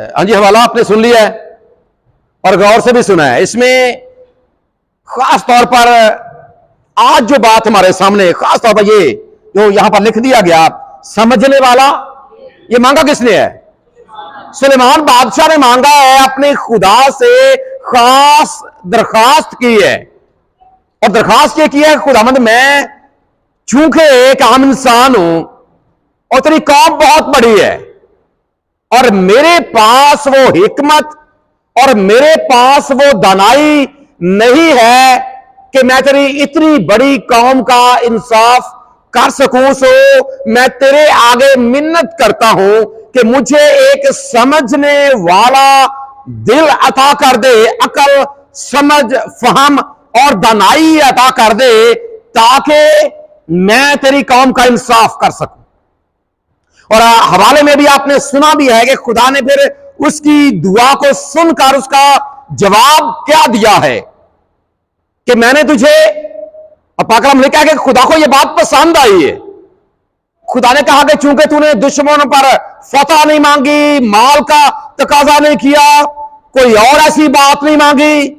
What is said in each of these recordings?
हाँ जी, हवाला आपने सुन लिया है और गौर से भी सुना है। इसमें खास तौर पर आज जो बात हमारे सामने खास तौर पर ये जो यहां पर लिख दिया गया, समझने वाला, ये मांगा किसने है? सुलेमान बादशाह ने मांगा है, अपने खुदा से खास दरखास्त की है। और दरखास्त ये की है, खुदावंद मैं चूंकि एक आम इंसान हूं और तेरी कौम बहुत बड़ी है और मेरे पास वो हिकमत और मेरे पास वो दानाई नहीं है कि मैं तेरी इतनी बड़ी कौम का इंसाफ कर सकूं। सो मैं तेरे आगे मिन्नत करता हूं कि मुझे एक समझने वाला दिल अता कर दे, अकल, समझ, फहम और दानाई अता कर दे, ताकि मैं तेरी कौम का इंसाफ कर सकूं। और हवाले में भी आपने सुना भी है कि खुदा ने फिर उसकी दुआ को सुनकर उसका जवाब क्या दिया है कि मैंने तुझे, पाक कलाम लिखा है कि खुदा को यह बात पसंद आई है। खुदा ने कहा कि चूंकि तूने दुश्मनों पर फतह नहीं मांगी, माल का तकाजा नहीं किया, कोई और ऐसी बात नहीं मांगी,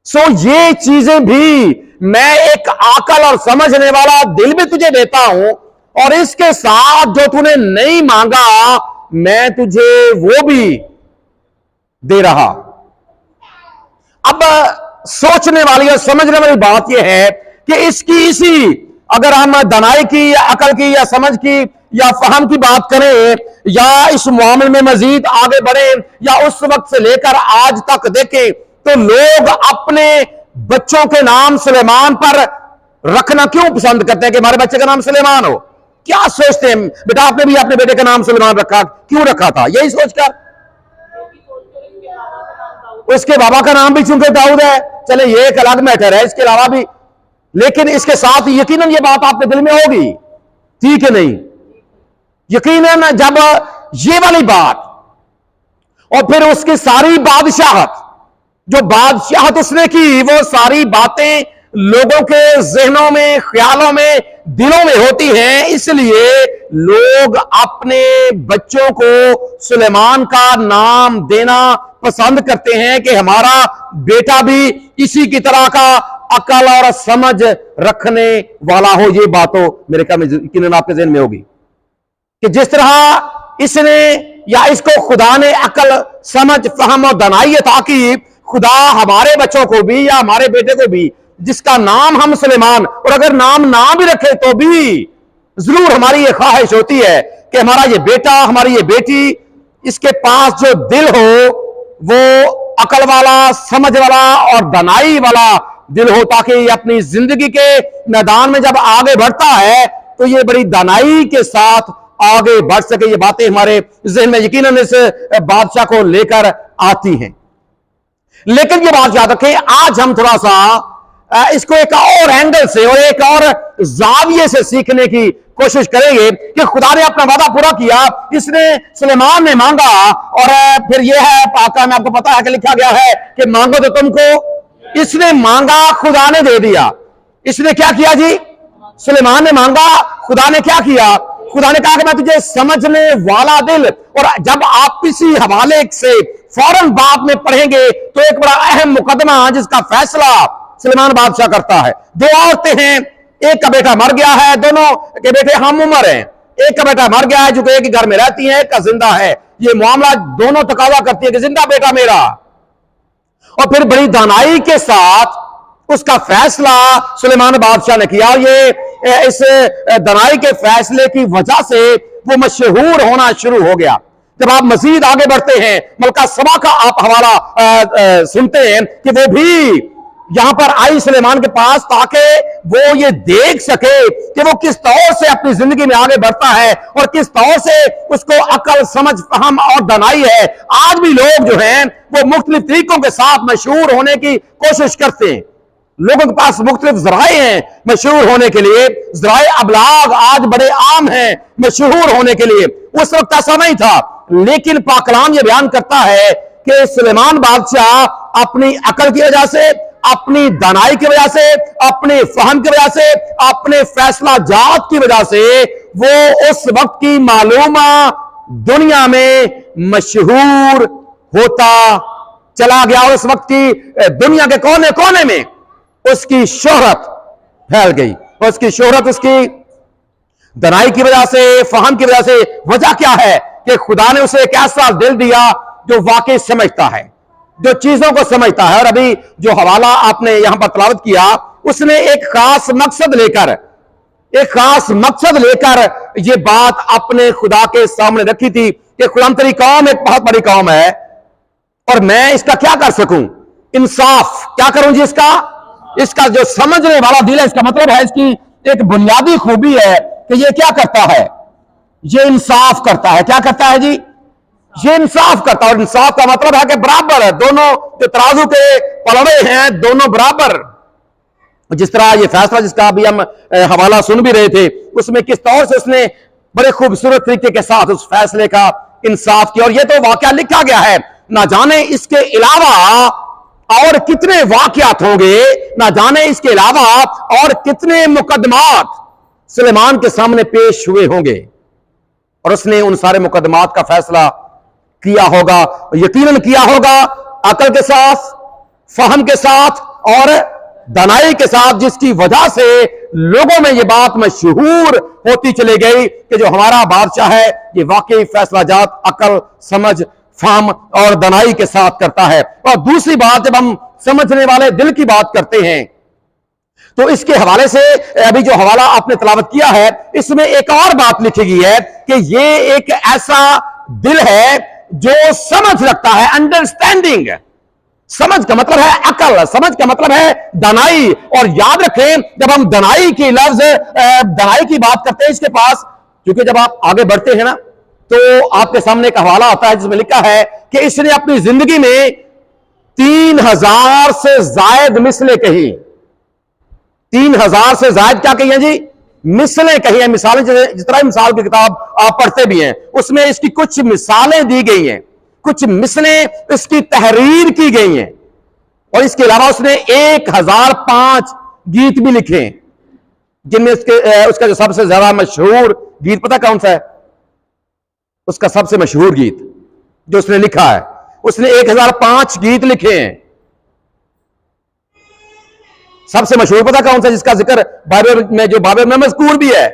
सो ये चीजें भी मैं एक अकल और समझने वाला दिल भी तुझे देता हूं, और इसके साथ जो तूने नहीं मांगा मैं तुझे वो भी दे रहा। अब सोचने वाली और समझने वाली बात यह है कि इसकी इसी, अगर हम दानाई की या अकल की या समझ की या फहम की बात करें या इस मामले में मजीद आगे बढ़े या उस वक्त से लेकर आज तक देखें, तो लोग अपने बच्चों के नाम सुलेमान पर रखना क्यों पसंद करते हैं कि हमारे बच्चे का नाम सुलेमान हो? क्या सोचते हैं? बेटा आपने भी अपने बेटे का नाम सुलेमान रखा, क्यों रखा था? यही सोचकर। उसके बाबा का नाम भी चूंकि दाऊद है, चले ये एक अलग मैटर है, इसके अलावा भी, लेकिन इसके साथ यकीनन ये बात आपके दिल में होगी, ठीक है नहीं? यकीनन जब ये वाली बात और फिर उसकी सारी बादशाहत, जो बादशाहत उसने की, वो सारी बातें लोगों के जहनों में, ख्यालों में, दिलों में होती हैं, इसलिए लोग अपने बच्चों को सुलेमान का नाम देना पसंद करते हैं कि हमारा बेटा भी इसी की तरह का अकल और समझ रखने वाला हो। ये बातों मेरे ख्याल में यकीनन आपके ज़हन में होगी कि जिस तरह इसने या इसको खुदा ने अकल, समझ, फहम और दानाई अता की, खुदा हमारे बच्चों को भी या हमारे बेटे को भी, जिसका नाम हम सुलेमान, और अगर नाम ना भी रखे तो भी जरूर हमारी ये ख्वाहिश होती है कि हमारा ये बेटा, हमारी ये बेटी, इसके पास जो दिल हो वो अकल वाला, समझ वाला और दानाई वाला दिल हो, ताकि ये अपनी जिंदगी के मैदान में जब आगे बढ़ता है तो ये बड़ी दानाई के साथ आगे बढ़ सके। ये बातें हमारे ज़हन में यकीनन इस बादशाह को लेकर आती हैं। लेकिन ये बात याद रखें, आज हम थोड़ा सा इसको एक और एंगल से और एक और जाविये से सीखने की कोशिश करेंगे कि खुदा ने अपना वादा पूरा किया, इसने सुलेमान ने मांगा, और फिर यह है पाका में आपको पता है कि लिखा गया है कि मांगो तो तुमको, इसने मांगा, खुदा ने दे दिया। इसने क्या किया जी? सुलेमान ने मांगा, खुदा ने क्या किया? खुदा ने कहा कि मैं तुझे समझने वाला दिल। और जब आप इसी हवाले से फौरन बाद में पढ़ेंगे तो एक बड़ा अहम मुकदमा जिसका फैसला सुलेमान बादशाह करता है। दो औरतें हैं, एक का बेटा मर गया है, दोनों के बेटे हम उम्र हैं। एक का बेटा मर गया है जो कि एक ही घर में रहती है, एक का जिंदा है। ये मामला दोनों तकाजा करती है कि जिंदा बेटा मेरा। और फिर बड़ी दानाई के साथ उसका फैसला सुलेमान बादशाह ने किया। ये इस दानाई के फैसले की वजह से वो मशहूर होना शुरू हो गया। जब आप मजीद आगे बढ़ते हैं, मलका सबा का आप हवाला सुनते हैं कि वो भी यहां पर आई सुलेमान के पास ताकि वो ये देख सके कि वो किस तौर से अपनी जिंदगी में आगे बढ़ता है और किस तौर से उसको अकल, समझ, फहम और दानाई है। आज भी लोग जो हैं वो मुख्तलिफ तरीकों के साथ मशहूर होने की कोशिश करते हैं। लोगों के पास मुख्तलिफ जराए हैं मशहूर होने के लिए, जराए अबलाग आज बड़े आम हैं मशहूर होने के लिए। उस वक्त ऐसा नहीं था, लेकिन पाक कलाम ये बयान करता है कि सुलेमान बादशाह अपनी अकल की वजह से, अपनी दानाई की वजह से, अपने फहम की वजह से, अपने फैसला जात की वजह से वो उस वक्त की मालूमा दुनिया में मशहूर होता चला गया और उस वक्त की दुनिया के कोने कोने में उसकी शोहरत फैल गई। उसकी शोहरत उसकी दनाई की वजह से, फहम की वजह से। वजह क्या है कि खुदा ने उसे एक ऐसा दिल दिया जो वाकई समझता है, जो चीजों को समझता है। और अभी जो हवाला आपने यहां पर तलावत किया, उसने एक खास मकसद लेकर यह बात अपने खुदा के सामने रखी थी कि खुदा तेरी कौम एक बहुत बड़ी कौम है और मैं इसका क्या कर सकूं, इंसाफ क्या करूं जी इसका जो समझने वाला दिल है। इसका मतलब है, इसकी एक बुनियादी खूबी है कि ये क्या करता है, ये इंसाफ करता है। क्या करता है जी? ये इंसाफ करता है। और इंसाफ का मतलब है कि बराबर है, दोनों जो तराजू के पलड़े हैं दोनों बराबर। जिस तरह ये फैसला जिसका अभी हम हवाला सुन भी रहे थे, उसमें किस तौर से उसने बड़े खूबसूरत तरीके के साथ उस फैसले का इंसाफ किया। और ये तो वाकया लिखा गया है, ना जाने इसके अलावा और कितने वाकयात होंगे, ना जाने इसके अलावा और कितने मुकदमात सुलेमान के सामने पेश हुए होंगे। और उसने उन सारे मुकदमात का फैसला किया होगा, यकीनन किया होगा, अकल के साथ, फहम के साथ और दनाई के साथ, जिसकी वजह से लोगों में यह बात मशहूर होती चली गई कि जो हमारा बादशाह है ये वाकई फैसला जात अकल, समझ, फहम और दनाई के साथ करता है। और दूसरी बात, जब हम समझने वाले दिल की बात करते हैं तो इसके हवाले से अभी जो हवाला आपने तलावत किया है, इसमें एक और बात लिखी गई है कि ये एक ऐसा दिल है जो समझ रखता है, अंडरस्टैंडिंग। समझ का मतलब है अकल, समझ का मतलब है दनाई। और याद रखें, जब हम दनाई की बात करते हैं, इसके पास, क्योंकि जब आप आगे बढ़ते हैं ना तो आपके सामने एक हवाला आता है जिसमें लिखा है कि इसने अपनी जिंदगी में 3000 से जायद मिसलें कही। 3000 से जायद क्या कही है जी? मिसलें कही है। मिसालें, जिस तरह मिसाल की किताब आप पढ़ते भी हैं, उसमें इसकी कुछ मिसालें दी गई हैं, कुछ मिसलें इसकी तहरीर की गई हैं। और इसके अलावा उसने 1005 गीत भी लिखे, जिनमें उसका जो सबसे ज्यादा मशहूर गीत पता कौन सा है? उसका सबसे मशहूर गीत जो उसने लिखा है, उसने 1005 गीत लिखे हैं। सबसे मशहूर पता कौन सा, जिसका जिक्र बाइबल में, जो बाइबल में मज़कूर भी है?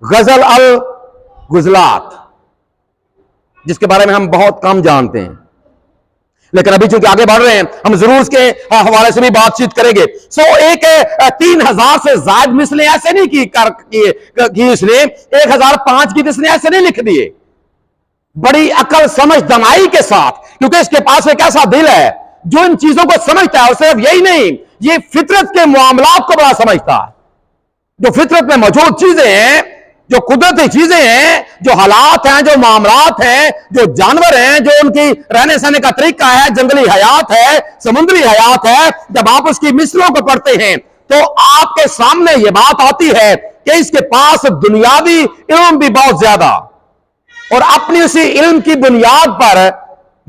गजल अल गुजलात, जिसके बारे में हम बहुत कम जानते हैं। लेकिन अभी चूंकि आगे बढ़ रहे हैं, हम जरूर इसके हवाले से भी बातचीत करेंगे। एक 3000 से ज्यादा मिसलें ऐसे नहीं की इसने, 1005 गीत इसने ऐसे नहीं लिख दिए। बड़ी अकल, समझ, दनाई के साथ, क्योंकि इसके पास एक ऐसा दिल है जो इन चीजों को समझता है। और सिर्फ यही नहीं, ये फितरत के मामलात को बड़ा समझता है। जो फितरत में मौजूद चीजें हैं, जो कुदरती चीजें हैं, जो हालात हैं, जो मामलात हैं, जो जानवर हैं, जो उनकी रहने सहने का तरीका है, जंगली हयात है, समुद्री हयात है, जब आप उसकी मिसलों को पढ़ते हैं तो आपके सामने यह बात आती है कि इसके पास दुनियावी इल्म भी बहुत ज्यादा, और अपनी उसी इल्म की बुनियाद पर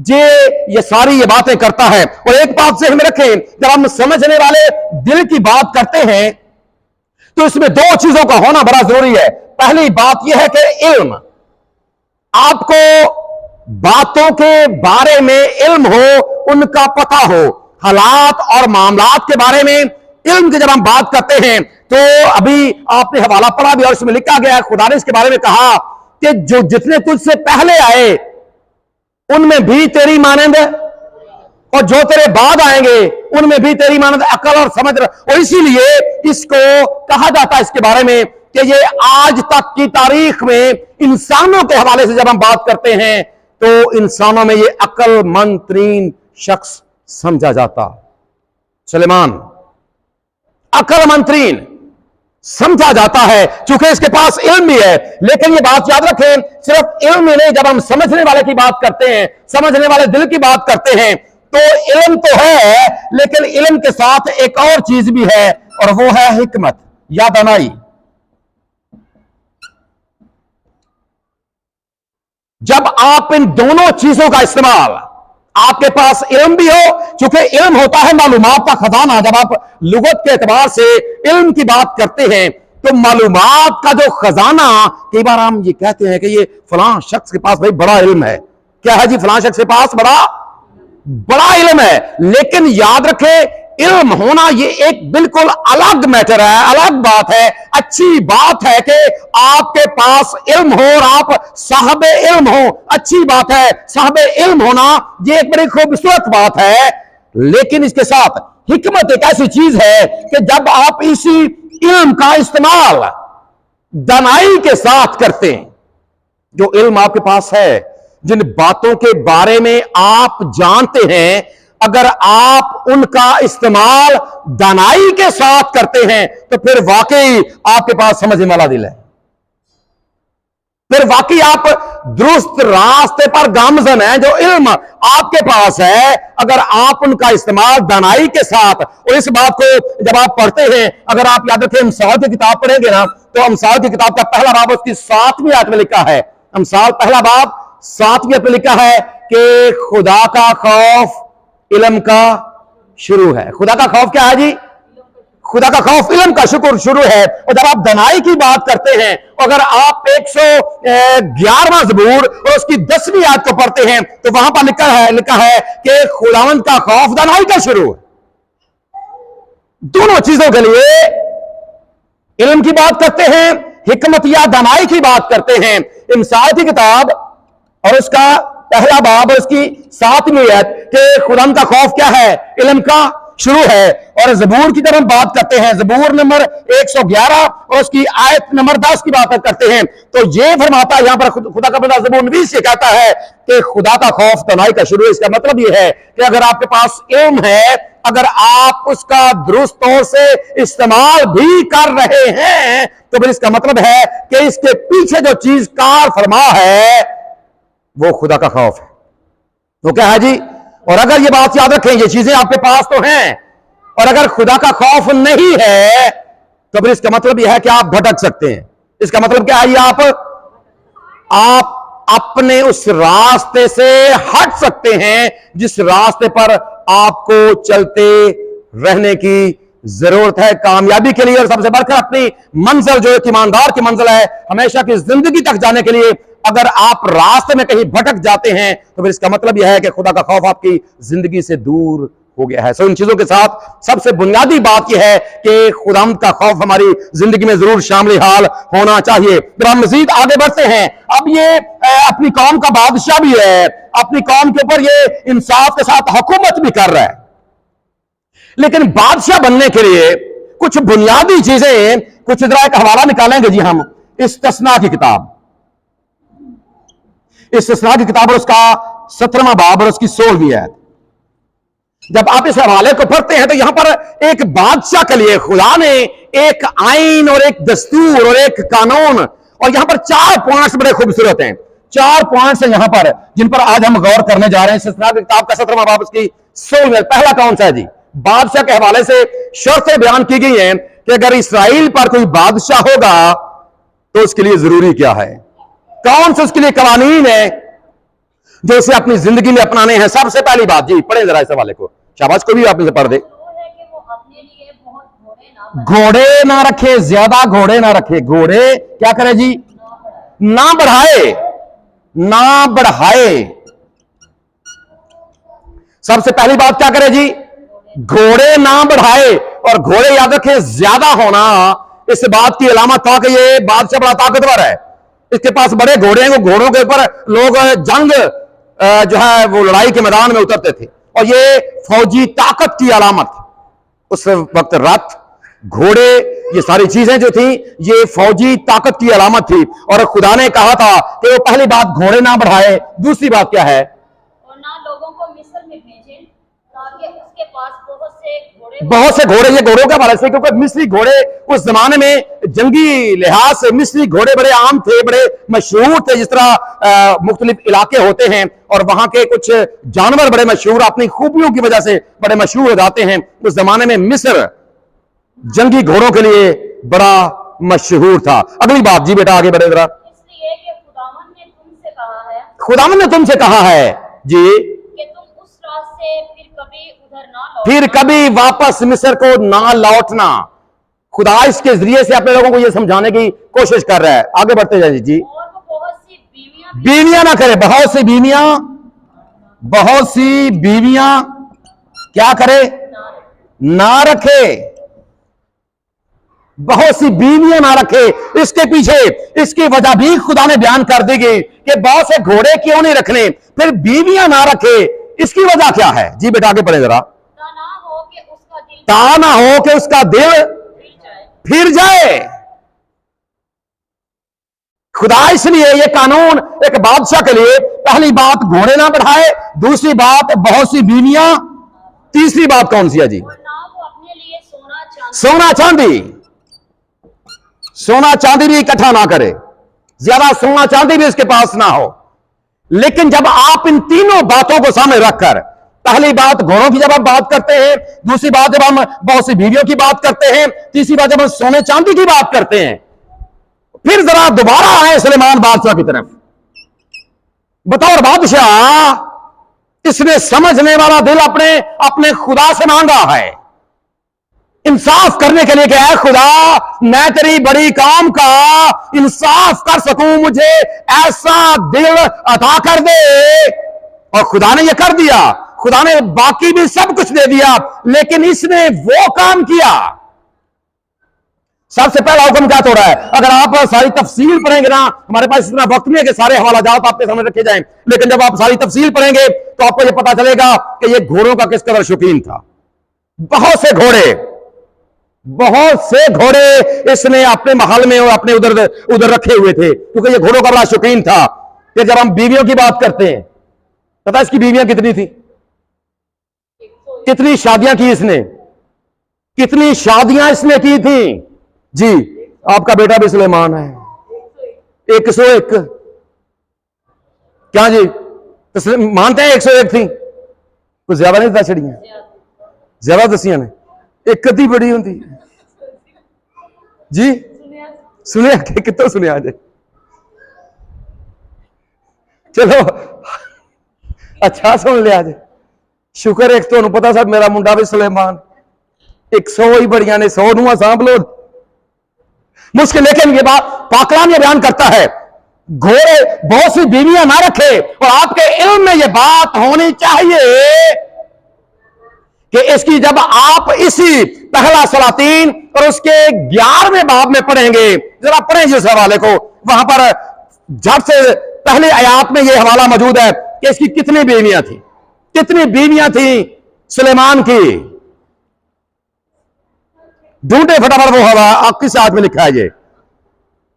ये सारी ये बातें करता है। और एक बात से हमें रखें, जब हम समझने वाले दिल की बात करते हैं तो इसमें दो चीजों का होना बड़ा जरूरी है। पहली बात यह है कि इल्म, आपको बातों के बारे में इल्म हो, उनका पता हो, हालात और मामलात के बारे में इल्म की जब हम बात करते हैं तो अभी आपने हवाला पढ़ा भी और इसमें लिखा गया है, खुदा ने इसके बारे में कहा कि जो जितने तुझसे पहले आए उनमें भी तेरी मानंद, और जो तेरे बाद आएंगे उनमें भी तेरी मानंद अकल और समझ। और इसीलिए इसको कहा जाता है इसके बारे में कि ये आज तक की तारीख में इंसानों के हवाले से जब हम बात करते हैं तो इंसानों में ये अक्लमंद तरीन शख्स समझा जाता। सुलेमान अक्लमंद तरीन समझा जाता है क्योंकि इसके पास इल्म भी है। लेकिन ये बात याद रखें, सिर्फ इल्म ही नहीं, जब हम समझने वाले की बात करते हैं, समझने वाले दिल की बात करते हैं, तो इल्म तो है, लेकिन इल्म के साथ एक और चीज भी है और वो है हिकमत या दनाई। जब आप इन दोनों चीजों का इस्तेमाल, आपके पास इल्म भी हो, क्योंकि इल्म होता है मालूमात का खजाना। जब आप लुगत के एतबार से इल्म की बात करते हैं तो मालूमात का जो खजाना, कई बार हम ये कहते हैं कि ये फलां शख्स के पास भाई बड़ा इल्म है। क्या है जी? फलां शख्स के पास बड़ा इल्म है। लेकिन याद रखें, इल्म होना ये एक बिल्कुल अलग मैटर है, अलग बात है। अच्छी बात है कि आपके पास इल्म हो और आप साहबे इल्म हो, अच्छी बात है। साहबे इल्म होना ये एक बड़ी खूबसूरत बात है। लेकिन इसके साथ हिकमत एक ऐसी चीज है कि जब आप इसी इल्म का इस्तेमाल दानाई के साथ करते हैं, जो इल्म आपके पास है, जिन बातों के बारे में आप जानते हैं, अगर आप उनका इस्तेमाल दानाई के साथ करते हैं तो फिर वाकई आपके पास समझने वाला दिल है, फिर वाकई आप दुरुस्त रास्ते पर गामजन है। जो इल्म आपके पास है, अगर आप उनका इस्तेमाल दानाई के साथ, और इस बात को जब आप पढ़ते हैं, अगर आप याद रखें अमसाल की किताब पढ़ेंगे ना, तो अमसाल की किताब का पहला बाब उसकी 7वीं आयत में लिखा है, अमसाल पहला बाब 7वीं आयत में लिखा है कि खुदा का खौफ इल्म का शुरू है। खुदा का खौफ क्या है जी? खुदा का खौफ इल्म का शुरू है। और जब आप दनाई की बात करते हैं, अगर आप 111वां ज़बूर और उसकी 10वीं आयत को पढ़ते हैं, तो वहां पर लिखा है कि खुदावंद का खौफ दनाई का शुरू है। दोनों चीजों के लिए इल्म की बात करते हैं, हिकमत या दनाई की बात करते हैं। इमसाल की किताब और उसका पहला बाब और उसकी 7वीं आयत कि खुदावंद का खौफ क्या है? इल्म का शुरू है। और ज़बूर की जब हम बात करते हैं, ज़बूर नंबर 111 और उसकी आयत नंबर 10 की बात करते हैं, तो ये फरमाता है यहां पर खुदा का बंदा ज़बूर नवीस से कहता है कि खुदा का खौफ दनाई का शुरू है। इसका मतलब यह है कि अगर आपके पास इल्म है, अगर आप उसका दुरुस्त तौर से इस्तेमाल भी कर रहे हैं, तो फिर इसका मतलब है कि इसके पीछे जो चीज कार फरमा है वो खुदा का खौफ है। तो क्या है जी? और अगर ये बात याद रखें, ये चीजें आपके पास तो हैं, और अगर खुदा का खौफ नहीं है, तो फिर इसका मतलब यह है कि आप भटक सकते हैं। इसका मतलब क्या है? आप अपने उस रास्ते से हट सकते हैं जिस रास्ते पर आपको चलते रहने की जरूरत है कामयाबी के लिए। और सबसे बढ़कर अपनी मंजिल, जो एक ईमानदार की मंजिल है, हमेशा की जिंदगी तक जाने के लिए, अगर आप रास्ते में कहीं भटक जाते हैं, तो फिर इसका मतलब यह है कि खुदा का खौफ आपकी जिंदगी से दूर हो गया है। सो इन चीजों के साथ सबसे बुनियादी बात यह है कि खुदावंद का खौफ हमारी जिंदगी में जरूर शामिल हाल होना चाहिए। फिर हम मजीद आगे बढ़ते हैं। अब ये अपनी कौम का बादशाह भी है, अपनी कौम के ऊपर ये इंसाफ के साथ हुकूमत भी कर रहा है। लेकिन बादशाह बनने के लिए कुछ बुनियादी चीजें, कुछ जरा एक हवाला निकालेंगे जी हम इस्तिस्ना की किताब, इस्तिस्ना की किताब और उसका 17वां बाब और उसकी 16वीं आयत। जब आप इस हवाले को पढ़ते हैं तो यहां पर एक बादशाह के लिए खुदा ने एक आइन और एक दस्तूर और एक कानून, और यहां पर 4 पॉइंट्स बड़े खूबसूरत हैं। 4 पॉइंट्स हैं यहां पर जिन पर आज हम गौर करने जा रहे हैं। इस्तिस्ना की किताब का 17वां बाब उसकी 16वीं आयत। पहला कौन सा है जी? बादशाह के हवाले से शर्तें बयान की गई हैं कि अगर इसराइल पर कोई बादशाह होगा तो उसके लिए जरूरी क्या है, कौन से उसके लिए कवानीन है जो उसे अपनी जिंदगी में अपनाने हैं। सबसे पहली बात जी, पढ़े जरा इस हवाले को, शाबाश, को भी आप इसे पढ़ दे। घोड़े ना रखे, ज्यादा घोड़े ना रखे। घोड़े क्या करे जी? ना बढ़ाए, ना बढ़ाए। सबसे पहली बात क्या करे जी? घोड़े ना बढ़ाए। और घोड़े याद रखे, ज्यादा होना इस बात की अलामत था कि ये बादशाह बड़ा ताकतवर है, इसके पास बड़े घोड़े हैं। वो घोड़ों के ऊपर लोग जंग जो है वो लड़ाई के मैदान में उतरते थे, और ये फौजी ताकत की अलामत। उस वक्त रथ, घोड़े, ये सारी चीजें जो थी ये फौजी ताकत की अलामत थी। और खुदा ने कहा था कि वो पहली बात घोड़े ना बढ़ाए। दूसरी बात क्या है? और ना लोगों को मिस्र में भेजें ताकि उसके पास बहुत से घोड़े, ये घोड़ों के हवाले से, क्योंकि मिस्री घोड़े उस जमाने में जंगी लिहाज से मिस्री घोड़े बड़े आम थे, बड़े मशहूर थे। जिस तरह मुख्तलिफ इलाके होते हैं और वहां के कुछ जानवर बड़े मशहूर, अपनी खूबियों की वजह से बड़े मशहूर हो जाते हैं। उस जमाने में मिस्र जंगी घोड़ों के लिए बड़ा मशहूर था। अगली बात जी बेटा, आगे बढ़े जरा। इसलिए कि खुदावन ने तुमसे कहा है, खुदावन ने तुमसे कहा है जी कि तुम उस रास्ते फिर कभी उधर ना लौटना, फिर कभी वापस मिस्र को ना लौटना। खुदा इसके जरिए से अपने लोगों को यह समझाने की कोशिश कर रहा है। आगे बढ़ते जाइए जी। और वो बहुत सी बीवियां बीवियां ना करे, बहुत सी बीवियां क्या करे, ना रखे, बहुत सी बीवियां ना रखे। इसके पीछे इसकी वजह भी खुदा ने बयान कर दी गई कि बहुत से घोड़े क्यों नहीं रखने, फिर बीवियां ना रखे, इसकी वजह क्या है जी? बेटा आगे पढ़े जरा। ता ना हो कि उसका दिल ता ना हो कि उसका दिल फिर जाए। खुदा इसलिए ये कानून एक बादशाह के लिए, पहली बात घोड़े ना बढ़ाए, दूसरी बात बहुत सी बीवियां, तीसरी बात कौन सी है जी? और ना वो अपने लिए सोना चांदी भी इकट्ठा ना करे, ज्यादा सोना चांदी भी इसके पास ना हो। लेकिन जब आप इन तीनों बातों को सामने रखकर, पहली बात घोड़ों की जब आप बात करते हैं, दूसरी बात जब हम बहुत सी बीवियों की बात करते हैं, तीसरी बात जब हम सोने चांदी की बात करते हैं, फिर जरा दोबारा आए सुलेमान बादशाह की तरफ। बतौर बादशाह इसने समझने वाला दिल अपने अपने खुदा से मांगा है, इंसाफ करने के लिए क्या है, खुदा मैं तेरी बड़ी काम का इंसाफ कर सकूं, मुझे ऐसा दिल अता कर दे। और खुदा ने यह कर दिया, खुदा ने बाकी भी सब कुछ दे दिया, लेकिन इसने वो काम किया। सबसे पहला हुक्म क्या तोड़ा है? अगर आप सारी तफसील पढ़ेंगे ना, हमारे पास इतना वक्त नहीं है कि सारे हवाला जात आपके सामने रखे जाएं, लेकिन जब आप सारी तफसील पढ़ेंगे तो आपको यह पता चलेगा कि यह घोड़ों का किस कदर शौकीन था। बहुत से घोड़े इसने अपने महल में और अपने उधर रखे हुए थे, क्योंकि यह घोड़ों का बड़ा शौकीन था। कि जब हम बीवियों की बात करते हैं, पता इसकी बीवियां कितनी थी? कितनी शादियां की इसने? कितनी शादियां इसने की थी जी? आपका बेटा भी सुलेमान है। 101। क्या जी? तो मानते हैं 101 थी? कुछ ज्यादा नहीं था छड़ियां, ज्यादा दसियां ने, एक कदी बड़ी होंगी जी। सुनिया कि कितों सुनिया आज? चलो अच्छा सुन लिया जी, शुक्र एक तो पता सब मेरा मुंडा भी सुलेमान। 100 ही बड़ियां ने, 100 नुआ सांभ लो मुश्किल। लेकिन ये बात पाकलाम ये बयान करता है, घोड़े बहुत सी बीवियां ना रखे। और आपके इल्म में यह बात होनी चाहिए कि इसकी जब आप इसी पहला सलातीन और उसके 11वें बाब में पढ़ेंगे, जरा पढ़ें जिस हवाले को, वहां पर झट से पहले आयात में यह हवाला मौजूद है कि इसकी कितनी बीवियां थी, कितनी बीवियां थी सुलेमान की। ढूंढे फटाफट वो हवा, आप किस हाथ में लिखा है ये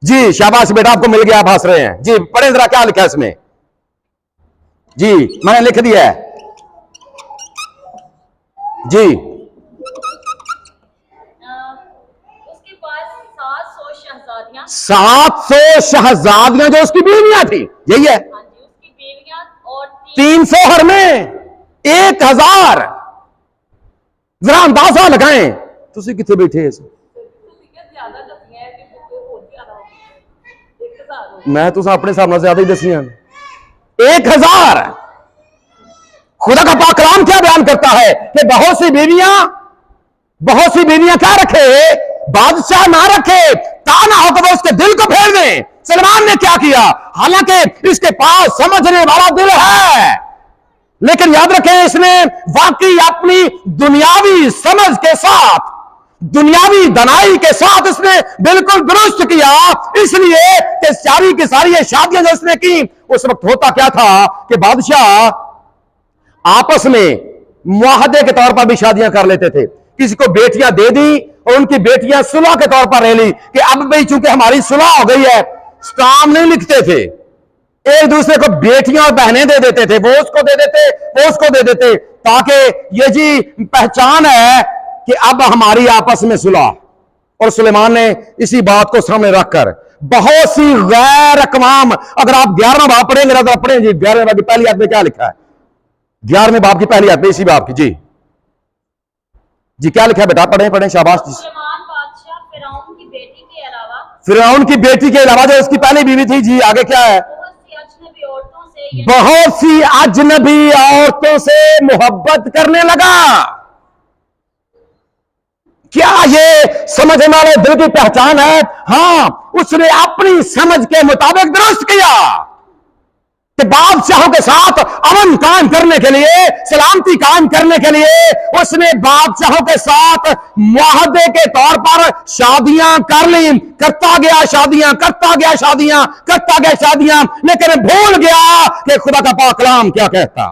जी? शाबाश बेटा, आपको मिल गया, आप हंस रहे हैं जी। पढ़े जरा क्या लिखा है इसमें जी? मैंने लिख दिया है जी। उसके पास 700 शहजादियां, 700 शहजादियां जो उसकी बीवियां थी, यही है। हाँ जी, उसकी बीवियां और 300 हर में 1000। जरा अंदाजा लगाएं, तुसी कितने बैठे हैं? मैं तो अपने हिसाब से ज्यादा ही दसियां 1000। खुदा का पाक कलाम क्या बयान करता है कि बहुत सी बीवियां क्या रखे, बादशाह ना रखे, ता ना हो कि वो उसके दिल को फेर दे। सलमान ने क्या किया? हालांकि इसके पास समझने वाला दिल है, लेकिन याद रखें इसने वाकई अपनी दुनियावी समझ के साथ, दुनियावी दनाई के साथ इसने बिल्कुल दुरुस्त किया। इसलिए कि सारी की सारी ये शादियां जो इसने की, उस वक्त होता क्या था कि बादशाह आपस में मुआहदे के तौर पर भी शादियां कर लेते थे। किसी को बेटियां दे दी और उनकी बेटियां सुलह के तौर पर ले ली कि अब भाई चूंकि हमारी सुलह हो गई है, स्टाम नहीं लिखते थे, एक दूसरे को बेटियां और बहनें दे देते थे, वो उसको दे देते, वो उसको दे देते, ताकि ये जी पहचान है कि अब हमारी आपस में सुलह। और सुलेमान ने इसी बात को सामने रखकर बहुत सी गैर अकवाम, अगर आप 11वां बाब पढ़ेंगे ना, तो पढ़ें जी 11वें बाब की पहली आयत में क्या लिखा है? 11वें बाब की पहली आयत में, इसी बाब की जी जी क्या लिखा है बेटा? पढ़ें शाबाश जी। सुलेमान बादशाह फिरौन की बेटी के अलावा, फिरौन की बेटी के अलावा जो उसकी पहली बीवी थी जी, आगे क्या है? बहुत सी अजनबी औरतों से मोहब्बत करने लगा। क्या ये समझने वाले दिल की पहचान है? हां, उसने अपनी समझ के मुताबिक दुरुस्त किया कि बादशाहों के साथ अमन कायम करने के लिए, सलामती कायम करने के लिए उसने बादशाहों के साथ मुआहदे के तौर पर शादियां कर ली। करता गया शादियां, करता गया शादियां, करता गया शादियां, लेकिन भूल गया कि खुदा का पाक कलाम क्या कहता।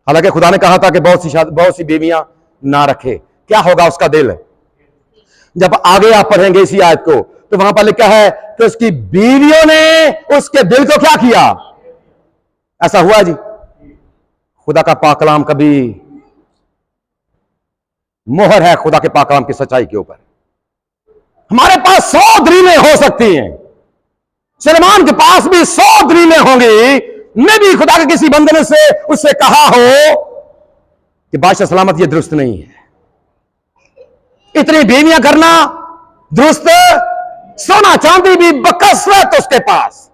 हालांकि खुदा ने कहा था कि बहुत सी बीवियां ना रखे। क्या होगा उसका दिल? जब आगे आप पढ़ेंगे इसी आयत को तो वहां पर लिखा है कि उसकी बीवियों ने उसके दिल को क्या किया? ऐसा हुआ जी? खुदा का पाक कलाम कभी मोहर है खुदा के पाक कलाम की सच्चाई के ऊपर। हमारे पास 100 दलीलें हो सकती हैं, सुलेमान के पास भी 100 दलीलें होंगी। नबी खुदा के किसी बंदे ने से उससे कहा हो कि बादशाह सलामत ये दुरुस्त नहीं है, इतनी बीवियां करना दुरुस्त, सोना चांदी भी बकसरत उसके पास।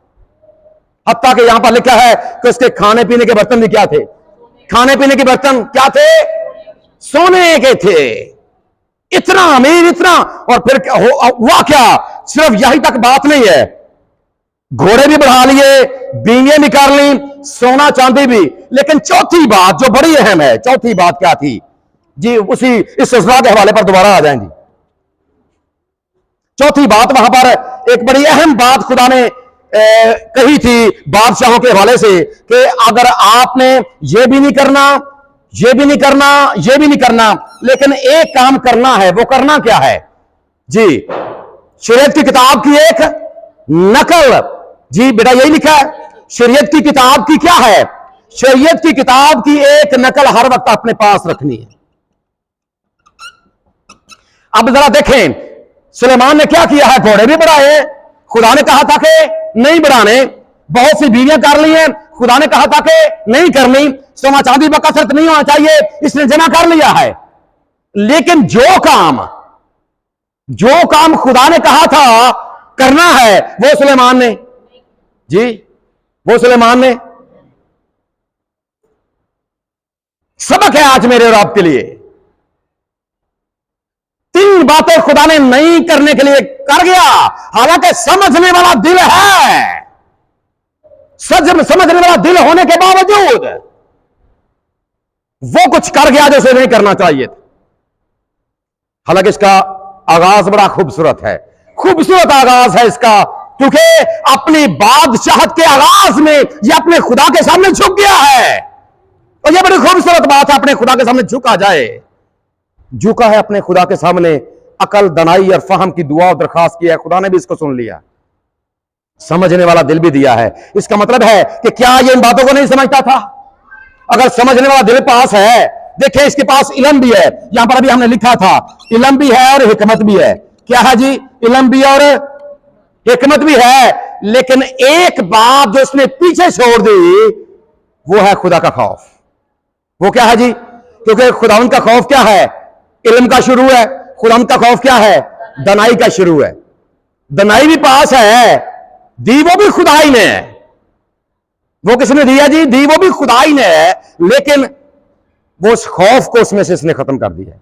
हत्ता कि यहां पर लिखा है कि उसके खाने पीने के बर्तन भी क्या थे? खाने पीने के बर्तन क्या थे? सोने के थे। इतना अमीर, इतना। और फिर हुआ क्या? सिर्फ यही तक बात नहीं है, घोड़े भी बढ़ा लिए, बीवियां निकाल ली, सोना चांदी भी। लेकिन चौथी बात जो बड़ी अहम है, चौथी बात क्या थी जी? उसी इस सिलसिला के हवाले पर दोबारा आ जाएंगे। चौथी बात वहां पर एक बड़ी अहम बात खुदा ने कही थी बादशाहों के हवाले से कि अगर आपने ये भी नहीं करना, ये भी नहीं करना, ये भी नहीं करना, लेकिन एक काम करना है। वो करना क्या है जी? शरीयत की किताब की एक नकल। जी बेटा, यही लिखा है, शरीयत की किताब की क्या है? शरीयत की किताब की एक नकल हर वक्त अपने पास रखनी है। अब जरा देखें सुलेमान ने क्या किया है? घोड़े भी बढ़ाए, खुदा ने कहा था कि नहीं बढ़ाने। बहुत सी बीवियां कर ली हैं, खुदा ने कहा था कि नहीं करनी। सोना चांदी बकसरत नहीं होना चाहिए, इसने जमा कर लिया है। लेकिन जो काम खुदा ने कहा था करना है, वो सुलेमान ने जी, वो सुलेमान ने। सबक है आज मेरे और आपके लिए। 3 बातें खुदा ने नहीं करने के लिए कर गया, हालांकि समझने वाला दिल है। समझने वाला दिल होने के बावजूद वो कुछ कर गया जो उसे नहीं करना चाहिए था। हालांकि इसका आगाज बड़ा खूबसूरत है, खूबसूरत आगाज है इसका, क्योंकि अपनी बादशाहत के आगाज में यह अपने खुदा के सामने झुक गया है। और यह बड़ी खूबसूरत बात है, अपने खुदा के सामने झुका जाए। झुका है अपने खुदा के सामने, अकल, दनाई और फहम की दुआ और दरखास्त की है। खुदा ने भी इसको सुन लिया, समझने वाला दिल भी दिया है। इसका मतलब है कि क्या ये इन बातों को नहीं समझता था? अगर समझने वाला दिल पास है, देखिए इसके पास इल्म भी है। यहां पर अभी हमने लिखा था इल्म भी है और हिकमत भी है। क्या है जी? इल्म भी और हिकमत भी है। लेकिन एक बात जो उसने पीछे छोड़ दी वो है खुदा का खौफ। वो क्या है जी? क्योंकि खुदावंद का खौफ क्या है? इल्म का शुरू है। खुदावंद का खौफ क्या है? दनाई का शुरू है। दनाई भी पास है, दी वो भी खुदा ही ने है। वो किसने दिया जी? दी वो भी खुदा ही ने है, लेकिन वो उस खौफ को उसमें से इसने खत्म कर दिया है।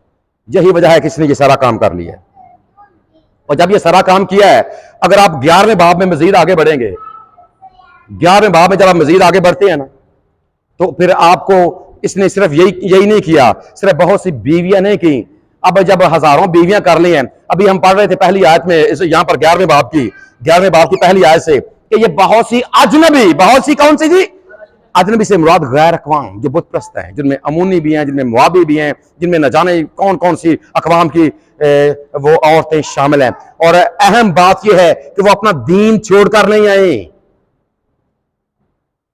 यही वजह है कि इसने ये सारा काम कर लिया है। और जब ये सारा काम किया है, अगर आप 11वें बाब में मजीद आगे बढ़ेंगे, 11वें बाब में जब आप मजीद आगे बढ़ते हैं ना, तो फिर आपको इसने सिर्फ यही नहीं किया, सिर्फ बहुत सी बीवियां नहीं की। अब जब हजारों बीवियां कर ली हैं, अभी हम पढ़ रहे थे पहली आयत में, यहां पर 11वें बाब की पहली आयत से कि ये बहुत सी अजनबी, बहुत सी कौन सी जी? अजनबी से मुराद गैर अक़वाम जो बुत परस्त हैं, जिनमें अमूनी भी हैं, जिनमें मुआबी भी हैं, जिनमें न जाने कौन कौन सी अक़वाम की वो औरतें शामिल हैं। और अहम बात यह है कि वो अपना दीन छोड़कर नहीं आई,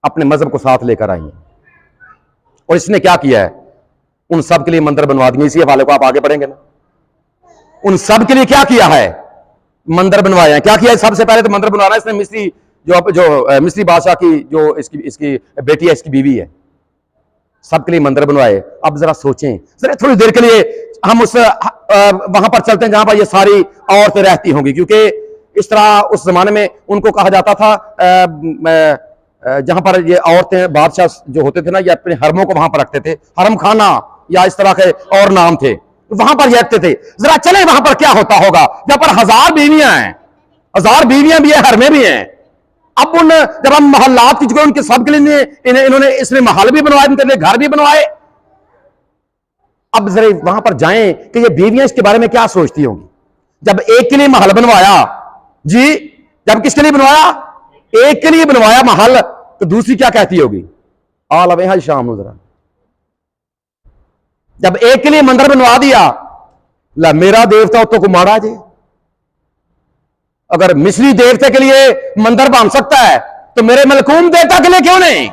अपने मजहब को साथ लेकर आई। और इसने क्या किया है? उन सब के लिए मंदिर बनवा दिए। इसी हवाले को आप आगे पढ़ेंगे ना, उन सब के लिए क्या किया है? मंदिर बनवाए हैं। क्या किया है? सबसे पहले तो मंदिर बनवाना है इसने। मिस्री जो मिस्री बादशाह की जो इसकी बेटी है, इसकी बीवी है, सबके लिए मंदिर बनवाए। अब जरा सोचें, जरा थोड़ी देर के लिए हम उस वहां पर चलते हैं जहां पर ये सारी औरतें रहती होंगी, क्योंकि इस तरह उस जमाने में उनको कहा जाता था जहां पर ये औरतें बादशाह जो होते थे ना, ये अपने हरमों को वहां पर रखते थे, हरम खाना या इस तरह के और नाम थे, वहां पर ये रखते थे। जरा चले वहां पर क्या होता होगा, जहां पर 1000 बीवियां हैं, 1000 बीवियां भी है, हरमें भी हैं। अब उन जब हम मोहल्लात की जगह उनके सबके लिए इन्होंने इसने महल भी बनवाए, इनके लिए घर भी बनवाए। अब जरा वहां पर जाएं कि ये बीवियां इसके बारे में क्या सोचती होंगी। जब एक के लिए महल बनवाया जी, जब किसके लिए बनवाया, एक के लिए बनवाया महल, तो दूसरी क्या कहती होगी, आल अवे हाँ शाम जरा। जब एक के लिए मंदिर बनवा दिया, ला मेरा देवता तो को मारा जी। अगर मिस्री देवते के लिए मंदिर बन सकता है तो मेरे मलकूम देवता के लिए क्यों नहीं।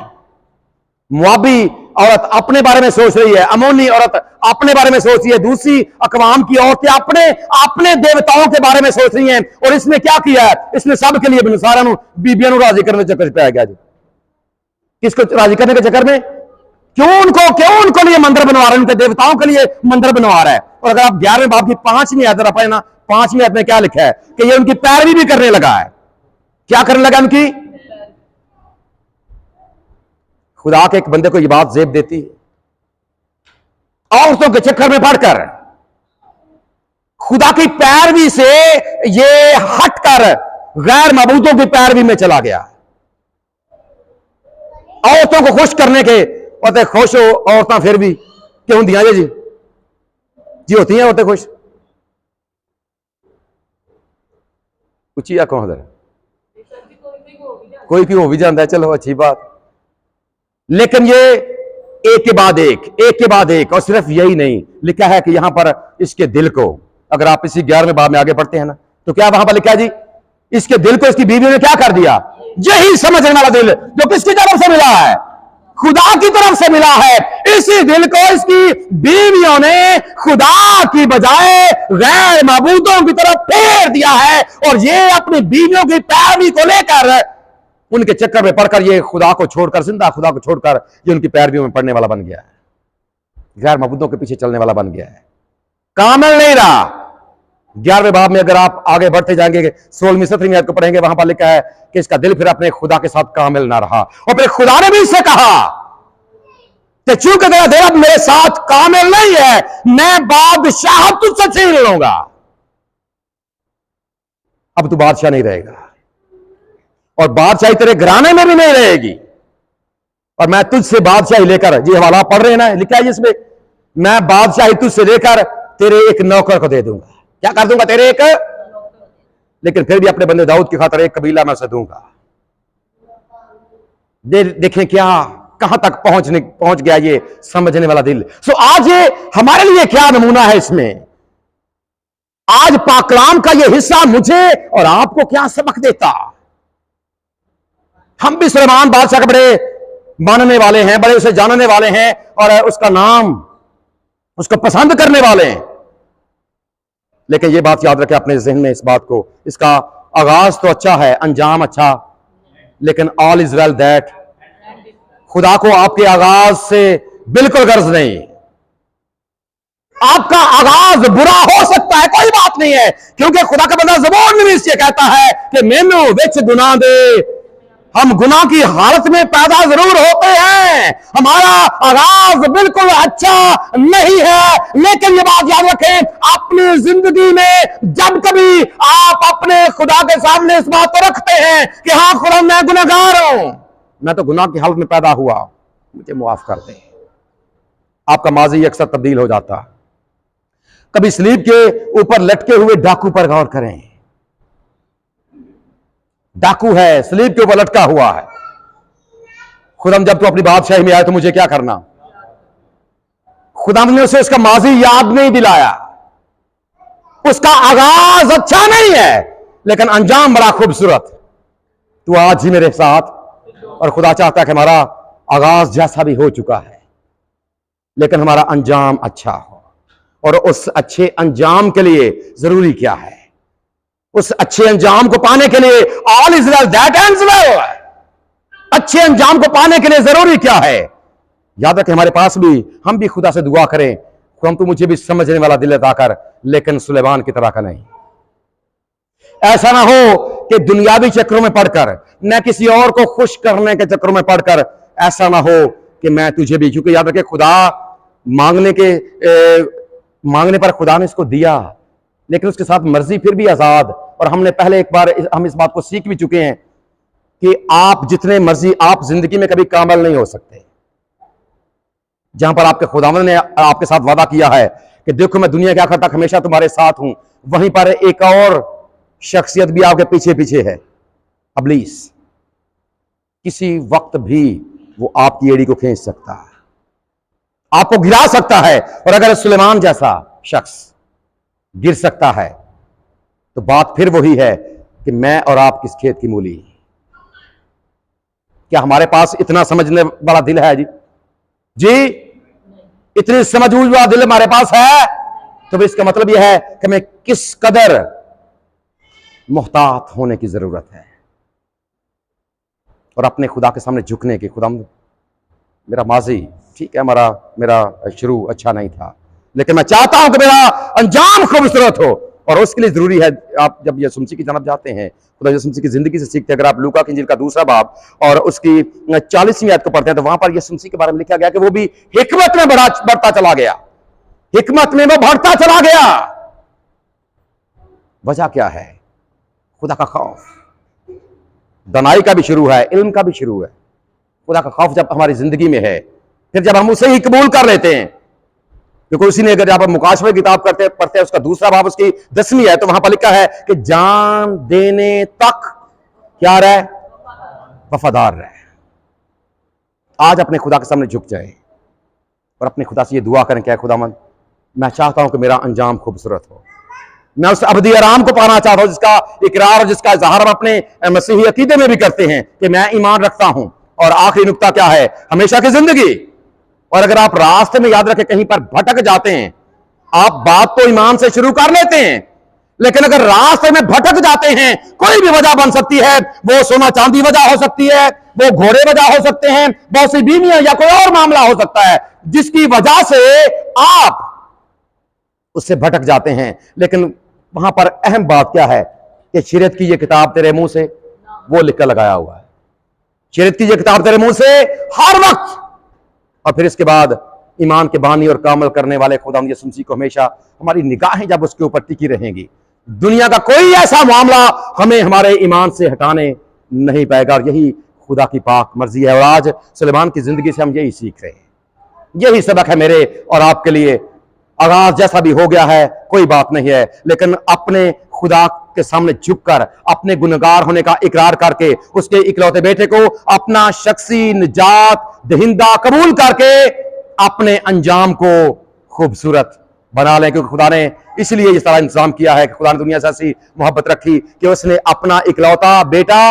मुआबी औरत अपने बारे में सोच रही है, अमोनी औरत अपने बारे में सोच रही है, दूसरी अकवाम की औरतें अपने अपने देवताओं के बारे में सोच रही हैं। और इसने क्या किया है, इसने सबके लिए सारा बीबियों राजी करने के चक्कर पे आ गया जी। किसको राजी करने के चक्कर में, क्यों उनको लिए मंदिर बनवा रहे हैं, उनके देवताओं के लिए मंदिर बनवा रहा है। और अगर आप 11वें बाब की 5वीं आयत पढ़े ना, 5वीं आयत में क्या लिखा है कि ये उनकी पैरवी भी करने लगा है। क्या करने लगा उनकी, खुदा के एक बंदे को ये बात जेब देती है, औरतों के चक्कर में पड़कर खुदा की पैरवी से ये हटकर गैर मबूदों की पैरवी में चला गया। औरतों को खुश करने के और खुश हो औरतें फिर भी क्यों दिया जी होती हैं औरतें खुश, उचिया कौन है, कोई क्यों हो भी जाता है, चलो अच्छी बात। लेकिन ये एक के बाद एक, और सिर्फ यही नहीं लिखा है कि यहां पर इसके दिल को, अगर आप इसी 11वें बाब में आगे पढ़ते हैं ना, तो क्या वहां पर लिखा है जी, इसके दिल को इसकी बीवी ने क्या कर दिया, यही समझने वाला दिल जो किसकी तरफ से मिला है, खुदा की तरफ से मिला है। इसी दिल को इसकी बीवियों ने खुदा की बजाय गैर माबूदों की तरफ फेर दिया है। और ये अपनी बीवियों की पैरवी को लेकर उनके चक्कर में पड़कर ये खुदा को छोड़कर, जिंदा खुदा को छोड़कर ये उनकी पैरवियों में पड़ने वाला बन गया है, गैर माबूदों के पीछे चलने वाला बन गया है, कामिल नहीं रहा। 11वें बाब में अगर आप आगे बढ़ते जाएंगे 16वीं 17वीं आयत को पढ़ेंगे, वहां पर लिखा है कि इसका दिल फिर अपने खुदा के साथ कामिल ना रहा। और फिर खुदा ने भी इससे कहा कि चूंकि तेरा दिल अब मेरे साथ कामिल नहीं है, मैं बादशाह तुझसे छीन लूंगा, अब तू बादशाह नहीं रहेगा और बादशाही तेरे घराने में भी नहीं रहेगी, और मैं तुझसे बादशाही लेकर, ये हवाला पढ़ रहे हैं ना, लिखा है जिसमें, मैं बादशाही तुझसे लेकर तेरे एक नौकर को दे दूंगा। क्या कर दूंगा, तेरे एक, लेकिन फिर भी अपने बंदे दाऊद की खातर एक कबीला मैं उसे दूंगा। देखें क्या कहां तक पहुंच गया ये समझने वाला दिल। सो आज ये हमारे लिए क्या नमूना है इसमें, आज पाकलाम का ये हिस्सा मुझे और आपको क्या सबक देता। हम भी सुलेमान बादशाह के बड़े मानने वाले हैं, बड़े उसे जानने वाले हैं और उसका नाम, उसको पसंद करने वाले हैं। लेकिन यह बात याद रखें अपने जहन में इस बात को, इसका आगाज तो अच्छा है, अंजाम अच्छा, लेकिन ऑल इज वेल दैट, खुदा को आपके आगाज से बिल्कुल गर्ज नहीं। आपका आगाज बुरा हो सकता है, कोई बात नहीं है, क्योंकि खुदा का बंदा ज़बूर में इसलिए कहता है कि मैनू विच गुनाह दे। हम गुनाह की हालत में पैदा जरूर होते हैं, हमारा आगाज बिल्कुल अच्छा नहीं है। लेकिन ये बात याद रखें, अपनी जिंदगी में जब कभी आप अपने खुदा के सामने इस बात को रखते हैं कि हाँ खुदा मैं गुनहगार हूं, मैं तो गुनाह की हालत में पैदा हुआ, मुझे माफ कर दे, आपका माजी अक्सर तब्दील हो जाता। कभी स्लीब के ऊपर लटके हुए डाकू पर गौर करें, डाकू है, स्लीब के ऊपर लटका हुआ है। खुदा जब तो अपनी बादशाही में आए तो मुझे क्या करना, खुदा ने उसे उसका माजी याद नहीं दिलाया, उसका आगाज अच्छा नहीं है लेकिन अंजाम बड़ा खूबसूरत। तू आज ही मेरे साथ, और खुदा चाहता है कि हमारा आगाज जैसा भी हो चुका है लेकिन हमारा अंजाम अच्छा हो। और उस अच्छे अंजाम के लिए जरूरी क्या है, उस अच्छे अंजाम को पाने के लिए all is well that ends well, अच्छे अंजाम को पाने के लिए जरूरी क्या है। याद रखें हमारे पास भी, हम भी खुदा से दुआ करें, हम तो मुझे भी समझने वाला दिल अता कर, लेकिन सुलेमान की तरह का नहीं। ऐसा ना हो कि दुनियावी चक्रों में पढ़कर, न किसी और को खुश करने के चक्रों में पढ़कर ऐसा ना हो कि मैं तुझे भी, क्योंकि याद रखे खुदा मांगने पर खुदा ने इसको दिया, लेकिन उसके साथ मर्जी फिर भी आजाद। और हमने पहले एक बार हम इस बात को सीख भी चुके हैं कि आप जितने मर्जी, आप जिंदगी में कभी कामल नहीं हो सकते। जहां पर आपके खुदावंद ने आपके साथ वादा किया है कि देखो मैं दुनिया के आखिर तक हमेशा तुम्हारे साथ हूं, वहीं पर एक और शख्सियत भी आपके पीछे पीछे है, इब्लीस। किसी वक्त भी वो आपकी एड़ी को खींच सकता है, आपको गिरा सकता है। और अगर सुलेमान जैसा शख्स गिर सकता है तो बात फिर वही है कि मैं और आप किस खेत की मूली। क्या हमारे पास इतना समझने वाला दिल है? जी इतनी समझबूझ वाला दिल हमारे पास है? तो इसका मतलब यह है कि हमें किस कदर मुहतात होने की जरूरत है और अपने खुदा के सामने झुकने की। खुदा, मेरा माजी ठीक है, मेरा शुरू अच्छा नहीं था, लेकिन मैं चाहता हूं कि मेरा अंजाम खूबसूरत हो। और उसके लिए जरूरी है, आप जब यीशु मसीह की जानब जाते हैं, खुदा यीशु मसीह की जिंदगी से सीखते हैं। अगर आप लूका की इंजील का 2 बाब और उसकी 40वीं आयत को पढ़ते हैं तो वहां पर यीशु मसीह के बारे में लिखा गया कि वो भी हिकमत में बढ़ता चला गया, हिकमत में वो बढ़ता चला गया। वजह क्या है? खुदा का खौफ। दनाई का भी शुरू है, इल्म का भी शुरू है। खुदा का खौफ जब हमारी जिंदगी में है, फिर जब हम उसे ही कबूल कर लेते हैं, क्योंकि उसी ने, अगर आप मुकाशफे की किताब पढ़ते हैं उसका 2 बाब उसकी 10वीं है, तो वहां पर लिखा है कि जान देने तक क्या रहे? वफादार रहे। आज अपने खुदा के सामने झुक जाए और अपने खुदा से ये दुआ करें, क्या खुदावंद मैं चाहता हूं कि मेरा अंजाम खूबसूरत हो, मैं उस अबदी आराम को पाना चाहता हूं जिसका इकरार और जिसका इजहार हम अपने मसीही अकीदे में भी करते हैं कि मैं ईमान रखता हूं। और आखिरी नुक्ता क्या है? हमेशा की जिंदगी। और अगर आप रास्ते में याद रखें कहीं पर भटक जाते हैं, आप बात तो ईमान से शुरू कर लेते हैं, लेकिन अगर रास्ते में भटक जाते हैं, कोई भी वजह बन सकती है, वो सोना चांदी वजह हो सकती है, वो घोड़े वजह हो सकते हैं, बहुत सी बीवियां या कोई और मामला हो सकता है जिसकी वजह से आप उससे भटक जाते हैं। लेकिन वहां पर अहम बात क्या है कि शरीयत की ये किताब तेरे मुंह से वो लिख कर लगाया हुआ है, शरीयत की ये किताब तेरे मुंह से हर वक्त। और फिर इसके बाद ईमान के बानी और कामल करने वाले खुदा यीशु मसीह को हमेशा हमारी निगाहें जब उसके ऊपर टिकी रहेंगी, दुनिया का कोई ऐसा मामला हमें हमारे ईमान से हटाने नहीं पाएगा। और यही खुदा की पाक मर्जी है। और आज सुलेमान की जिंदगी से हम यही सीख रहे हैं, यही सबक है मेरे और आपके लिए। आगाज जैसा भी हो गया है कोई बात नहीं है, लेकिन अपने खुदा के सामने झुककर अपने गुनहगार होने का इकरार करके उसके इकलौते बेटे को अपना शख्सी निजात दहिंदा कबूल करके अपने अंजाम को खूबसूरत बना लें। क्योंकि खुदा ने इसलिए ये सारा इंतजाम किया है कि खुदा ने दुनिया से ऐसी मोहब्बत रखी कि उसने अपना इकलौता बेटा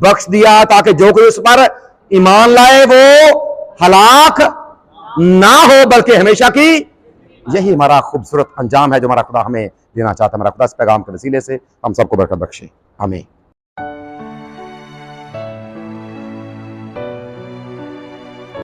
बख्श दिया ताकि जो कोई उस पर ईमान लाए वो हलाक ना हो बल्कि हमेशा की। यही हमारा खूबसूरत अंजाम है जो हमारा खुदा हमें देना चाहता है। हमारा खुदा इस पैगाम के वसीले से हम सबको बरकत बख्शे। आमीन।